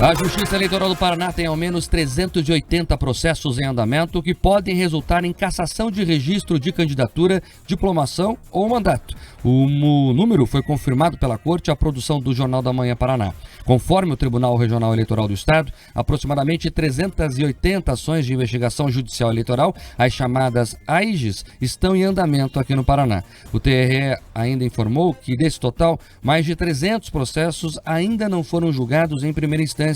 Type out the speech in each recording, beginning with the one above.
A Justiça Eleitoral do Paraná tem ao menos 380 processos em andamento que podem resultar em cassação de registro de candidatura, diplomação ou mandato. O número foi confirmado pela Corte à produção do Jornal da Manhã Paraná. Conforme o Tribunal Regional Eleitoral do Estado, aproximadamente 380 ações de investigação judicial eleitoral, as chamadas AIGES, estão em andamento aqui no Paraná. O TRE ainda informou que, desse total, mais de 300 processos ainda não foram julgados em primeira instância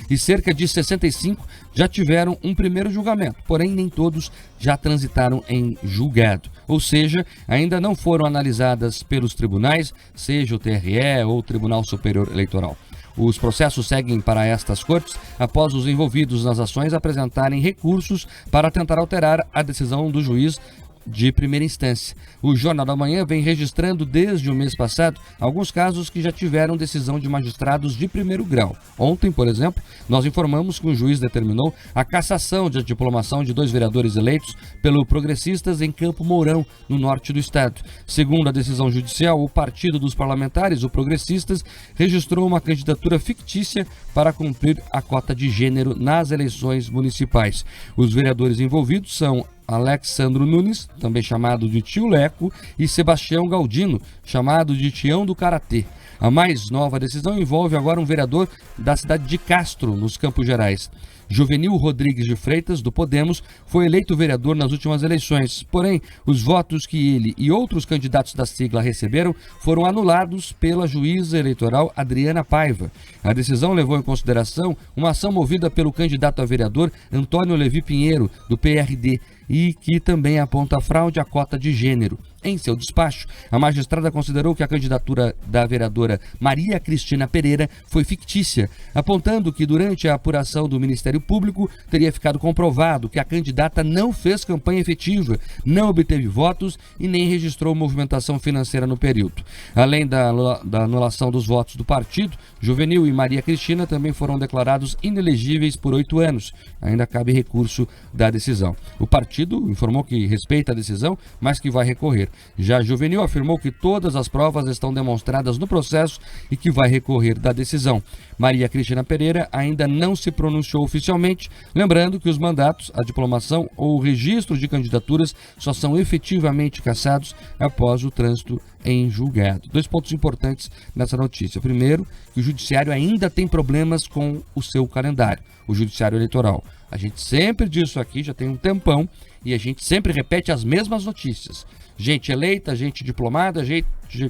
e cerca de 65 já tiveram um primeiro julgamento, porém nem todos já transitaram em julgado. Ou seja, ainda não foram analisadas pelos tribunais, seja o TRE ou o Tribunal Superior Eleitoral. Os processos seguem para estas cortes após os envolvidos nas ações apresentarem recursos para tentar alterar a decisão do juiz de primeira instância. O Jornal da Manhã vem registrando desde o mês passado alguns casos que já tiveram decisão de magistrados de primeiro grau. Ontem, por exemplo, nós informamos que o juiz determinou a cassação de diplomação de 2 vereadores eleitos pelo Progressistas em Campo Mourão, no norte do estado. Segundo a decisão judicial, o partido dos parlamentares, o Progressistas, registrou uma candidatura fictícia para cumprir a cota de gênero nas eleições municipais. Os vereadores envolvidos são Alexandro Nunes, também chamado de Tio Leco, e Sebastião Galdino, chamado de Tião do Karatê. A mais nova decisão envolve agora um vereador da cidade de Castro, nos Campos Gerais. Juvenil Rodrigues de Freitas, do Podemos, foi eleito vereador nas últimas eleições. Porém, os votos que ele e outros candidatos da sigla receberam foram anulados pela juíza eleitoral Adriana Paiva. A decisão levou em consideração uma ação movida pelo candidato a vereador Antônio Levi Pinheiro, do PRD, e que também aponta fraude à cota de gênero. Em seu despacho, a magistrada considerou que a candidatura da vereadora Maria Cristina Pereira foi fictícia, apontando que durante a apuração do Ministério Público teria ficado comprovado que a candidata não fez campanha efetiva, não obteve votos e nem registrou movimentação financeira no período. Além da anulação dos votos do partido, Juvenil e Maria Cristina também foram declarados inelegíveis por 8 anos. Ainda cabe recurso da decisão. O partido informou que respeita a decisão, mas que vai recorrer. Já Juvenil afirmou que todas as provas estão demonstradas no processo e que vai recorrer da decisão. Maria Cristina Pereira ainda não se pronunciou oficialmente, lembrando que os mandatos, a diplomação ou o registro de candidaturas só são efetivamente cassados após o trânsito em julgado. 2 pontos importantes nessa notícia. Primeiro, que o judiciário ainda tem problemas com o seu calendário, o judiciário eleitoral. A gente sempre diz isso aqui, já tem um tempão, e a gente sempre repete as mesmas notícias. Gente eleita, gente diplomada, gente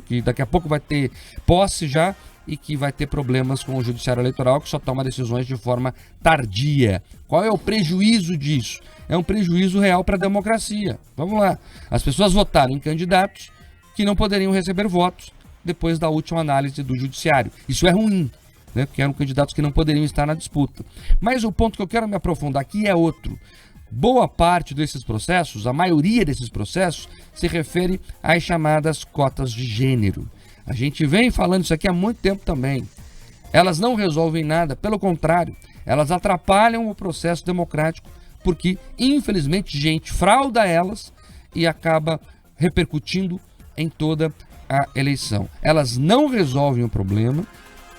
que daqui a pouco vai ter posse já e que vai ter problemas com o judiciário eleitoral, que só toma decisões de forma tardia. Qual é o prejuízo disso? É um prejuízo real para a democracia. Vamos lá. As pessoas votaram em candidatos que não poderiam receber votos depois da última análise do judiciário. Isso é ruim, né? Porque eram candidatos que não poderiam estar na disputa. Mas o ponto que eu quero me aprofundar aqui é outro. Boa parte desses processos, a maioria desses processos, se refere às chamadas cotas de gênero. A gente vem falando isso aqui há muito tempo também. Elas não resolvem nada, pelo contrário, elas atrapalham o processo democrático, porque, infelizmente, gente frauda elas e acaba repercutindo em toda a eleição. Elas não resolvem o problema.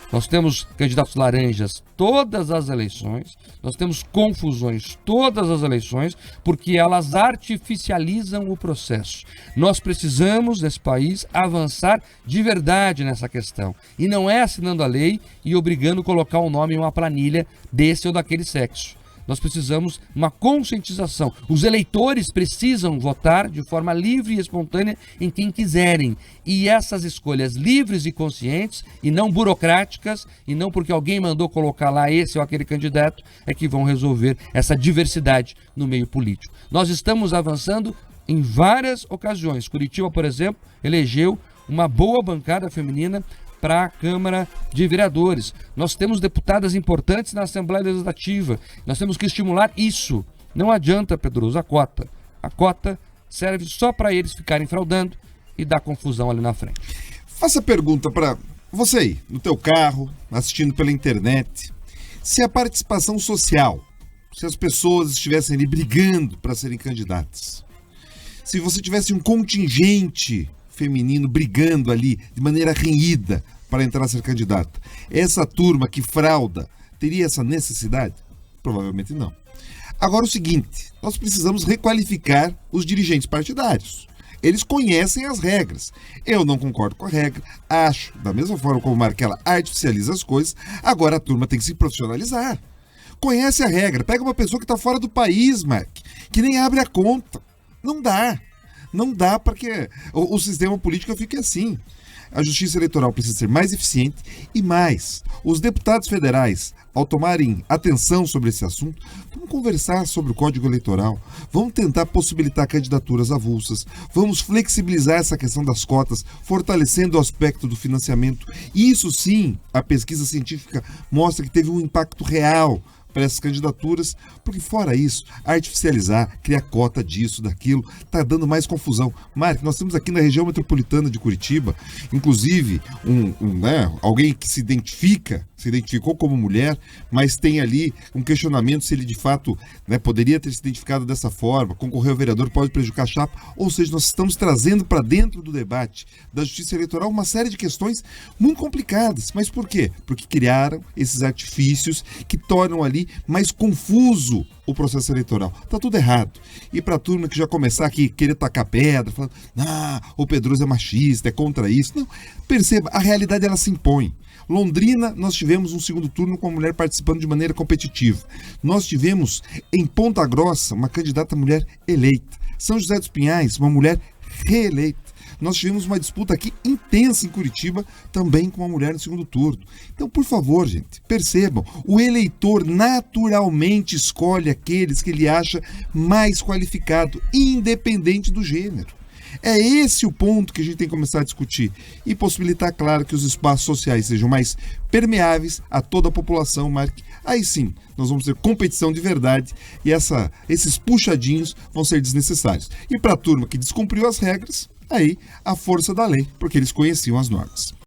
Nós temos candidatos laranjas todas as eleições, nós temos confusões todas as eleições, porque elas artificializam o processo. Nós precisamos, nesse país, avançar de verdade nessa questão. E não é assinando a lei e obrigando a colocar um nome em uma planilha desse ou daquele sexo. Nós precisamos uma conscientização. Os eleitores precisam votar de forma livre e espontânea em quem quiserem. E essas escolhas livres e conscientes, e não burocráticas, e não porque alguém mandou colocar lá esse ou aquele candidato, é que vão resolver essa diversidade no meio político. Nós estamos avançando em várias ocasiões. Curitiba, por exemplo, elegeu uma boa bancada feminina para a Câmara de Vereadores. Nós temos deputadas importantes na Assembleia Legislativa. Nós temos que estimular isso. Não adianta, Pedroso, a cota. A cota serve só para eles ficarem fraudando e dar confusão ali na frente. Faça a pergunta para você aí, no teu carro, assistindo pela internet. Se a participação social, se as pessoas estivessem ali brigando para serem candidatas, se você tivesse um contingente feminino brigando ali de maneira renhida para entrar a ser candidata, essa turma que frauda teria essa necessidade? Provavelmente não. Agora o seguinte, nós precisamos requalificar os dirigentes partidários. Eles conhecem as regras. Eu não concordo com a regra, acho, da mesma forma como o Marquela artificializa as coisas, agora a turma tem que se profissionalizar. Conhece a regra, pega uma pessoa que está fora do país, Mark, que nem abre a conta. Não dá. Não dá para que o sistema político fique assim. A justiça eleitoral precisa ser mais eficiente e mais. Os deputados federais, ao tomarem atenção sobre esse assunto, vamos conversar sobre o Código Eleitoral, vamos tentar possibilitar candidaturas avulsas, vamos flexibilizar essa questão das cotas, fortalecendo o aspecto do financiamento. Isso sim, a pesquisa científica mostra que teve um impacto real para essas candidaturas, porque fora isso, artificializar, criar cota disso, daquilo, tá dando mais confusão. Mark, nós temos aqui na região metropolitana de Curitiba, inclusive, alguém que se identificou como mulher, mas tem ali um questionamento se ele de fato poderia ter se identificado dessa forma, concorrer ao vereador pode prejudicar a chapa, ou seja, nós estamos trazendo para dentro do debate da justiça eleitoral uma série de questões muito complicadas. Mas por quê? Porque criaram esses artifícios que tornam ali mais confuso o processo eleitoral. Tá tudo errado. E pra turma que já começar aqui querer tacar pedra, falando, o Pedroso é machista, é contra isso. Não, perceba, a realidade ela se impõe. Londrina, nós tivemos um segundo turno com uma mulher participando de maneira competitiva. Nós tivemos em Ponta Grossa uma candidata mulher eleita. São José dos Pinhais, uma mulher reeleita. Nós tivemos uma disputa aqui intensa em Curitiba, também com uma mulher no segundo turno. Então, por favor, gente, percebam, o eleitor naturalmente escolhe aqueles que ele acha mais qualificado, independente do gênero. É esse o ponto que a gente tem que começar a discutir e possibilitar, claro, que os espaços sociais sejam mais permeáveis a toda a população, Mark. Aí sim, nós vamos ter competição de verdade e esses puxadinhos vão ser desnecessários. E para a turma que descumpriu as regras, aí a força da lei, porque eles conheciam as normas.